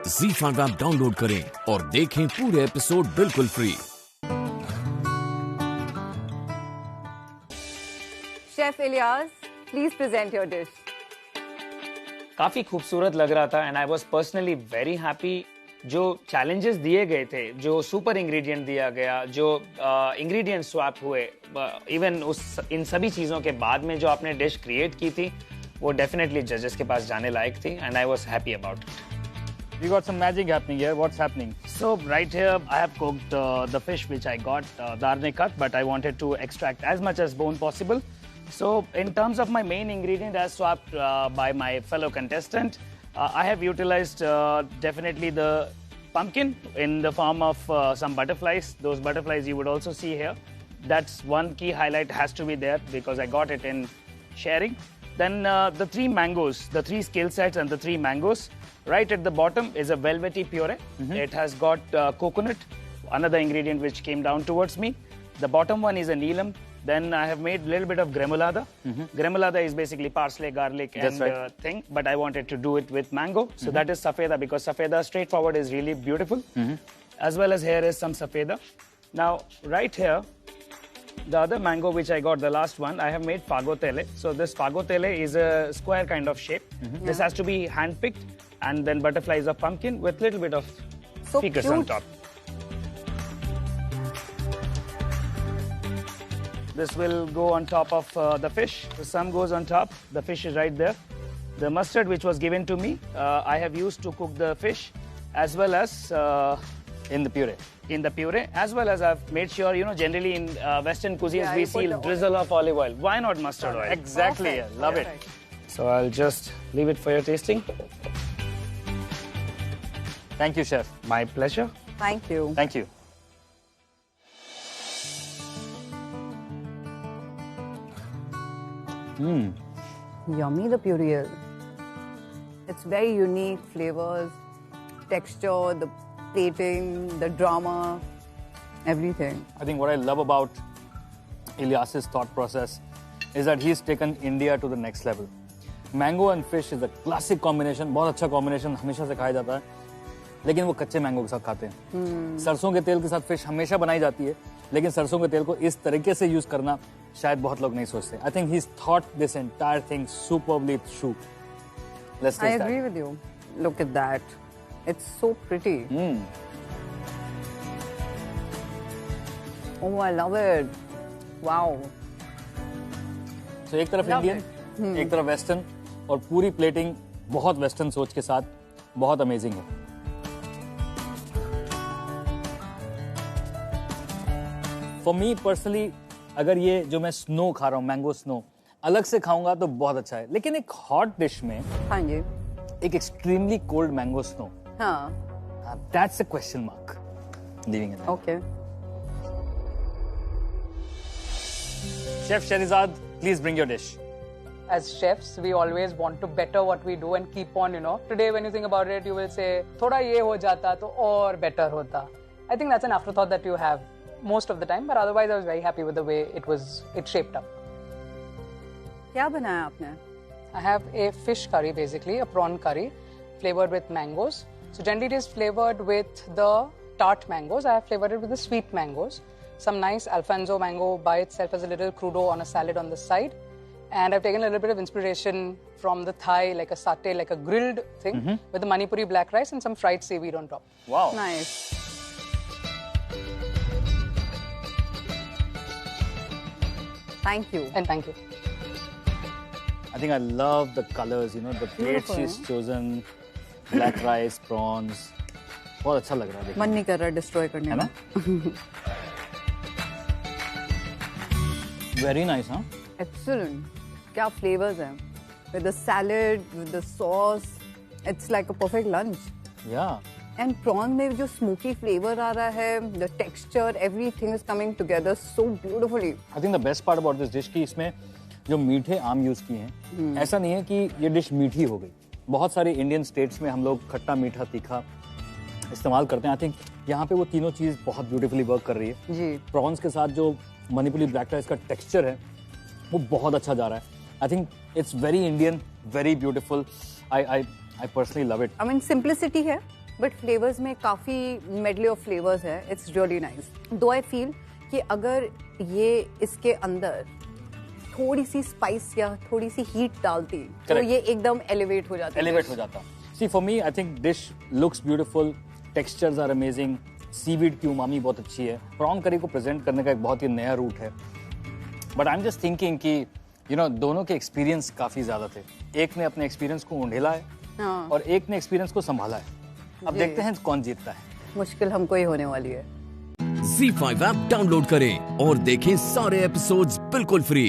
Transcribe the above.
ZEE5 app download करें और देखें पूरे एपिसोड बिल्कुल free. Chef Ilyas, please present your dish. काफी खूबसूरत लग रहा था and I was personally very happy. जो चैलेंजेस दिए गए थे, जो सुपर इंग्रेडिएंट दिया गया, जो इंग्रेडिएंट स्वैप हुए, इवन इन सभी चीजों के बाद में जो आपने डिश क्रिएट की थी, वो डेफिनेटली जजेस के पास जाने लायक थी and I was happy about it. We got some magic happening here. What's happening? So right here I have cooked the fish which I got, darne cut, but I wanted to extract as much as bone possible. So in terms of my main ingredient as swapped by my fellow contestant, I have utilized definitely the pumpkin in the form of some butterflies. Those butterflies you would also see here. That's one key highlight, has to be there because I got it in sharing. Then the three mangoes, the three skill sets and the three mangoes. Right at the bottom is a velvety puree. It has got coconut, another ingredient which came down towards me. The bottom one is a neelam. Then I have made a little bit of gremolada. Gremolada is basically parsley, garlic, and thing. But I wanted to do it with mango. So that is safeda, because safeda straightforward is really beautiful. As well as here is some safeda. Now, right here, the other mango which I got, the last one, I have made fagotele. So this fagotele is a square kind of shape. This has to be hand-picked. And then butterflies of pumpkin with little bit of ficus on top. This will go on top of the fish. The some goes on top. The fish is right there. The mustard which was given to me, I have used to cook the fish, as well as In the puree. in the puree, as well as I've made sure, you know, generally in Western cuisines Yeah, we see drizzle of olive oil. Why not mustard oil? Exactly. Perfect. Love Perfect. it. So I'll just leave it for your tasting. Thank you, chef. My pleasure. Thank you. Thank you. Yummy, the puree is. It's very unique flavors, texture, the plating, the drama, everything. I think what I love about Ilyas's thought process is that he's taken India to the next level. Mango and fish is a classic combination. बहुत अच्छा combination हमेशा से खाया जाता है, लेकिन वो कच्चे मैंगो के साथ खाते हैं। सरसों के तेल के साथ फिश हमेशा बनाई जाती है, लेकिन सरसों के तेल को इस तरीके से यूज करना शायद बहुत लोग नहीं सोचते। I think he's thought this entire thing superbly through. Let's taste I that. agree with you. Look at that. It's so pretty. Oh, I love it. Wow. So एक तरफ Love इंडियन, एक तरफ वेस्टर्न, और पूरी plating बहुत western सोच के साथ बहुत अमेजिंग है। फॉर मी पर्सनली, अगर ये जो मैं स्नो खा रहा हूँ, मैंगो स्नो, अलग से खाऊंगा तो बहुत अच्छा है, लेकिन एक हॉट डिश में हाँ जी। एक एक्सट्रीमली कोल्ड मैंगो स्नो, हाँ। That's a question mark living in. Okay. Chef Shahrizad, please bring your dish. As chefs, we always want to better what we do and keep on, you know. Today, when you think about it, you will say, "Thoda ye ho jata to और better hota." I think that's an afterthought that you have most of the time, but otherwise, I was very happy with the way it shaped up. क्या बनाया आपने? I have a fish curry, basically a prawn curry, flavored with mangoes. So generally, it is flavored with the tart mangoes. I have flavored it with the sweet mangoes. Some nice Alfonso mango by itself as a little crudo on a salad on the side. And I've taken a little bit of inspiration from the Thai, like a satay, like a grilled thing, with the Manipuri black rice and some fried seaweed on top. Wow. Nice. Thank you. And thank you. I think I love the colors, you know, the plates Beautiful. she's chosen, black rice, prawns. बहुत अच्छा लग रहा है देखने मन में, नहीं कर रहा डिस्ट्रॉय करने है में। ना? Very nice, huh? Excellent. क्या flavors हैं? With the salad, with the sauce, it's like a perfect lunch. Yeah. And prawn में जो smoky flavor आ रहा है, the texture, everything is coming together so beautifully. I think the best part about this dish कि इसमें जो मीठे आम use किए हैं, ऐसा नहीं है कि ये डिश मीठी हो गई। बहुत सारे इंडियन स्टेट्स में हम लोग खट्टा, मीठा, तीखा इस्तेमाल करते हैं। आई थिंक यहाँ पे वो तीनों चीज बहुत ब्यूटीफुली वर्क कर रही है। जी। प्रॉन्स के साथ जो मणिपुरी ब्लैक राइस का टेक्सचर है वो बहुत अच्छा जा रहा है। I think it's very Indian, very beautiful. I personally love it. I mean, simplicity है, बट फ्लेवर्स में काफ़ी मेडली ऑफ फ्लेवर्स है. It's really nice. दो आई फील कि अगर ये इसके अंदर थोड़ी सी स्पाइस या थोड़ी सी हीट डालती तो ये एकदम एलिवेट हो जाता. See, for me, I think dish looks beautiful, textures are amazing, seaweed की उमामी बहुत अच्छी है. Prawn curry को present करने का एक बहुत ही नया रूट है. But I'm just thinking कि दोनों के एक्सपीरियंस काफी ज्यादा थे. एक ने अपने एक्सपीरियंस को ढेला है और एक ने एक्सपीरियंस को संभाला है. अब देखते हैं कौन जीतता है. मुश्किल हमको ही होने वाली है. ZEE5 ऐप डाउनलोड करें और देखें सारे एपिसोड्स बिल्कुल फ्री.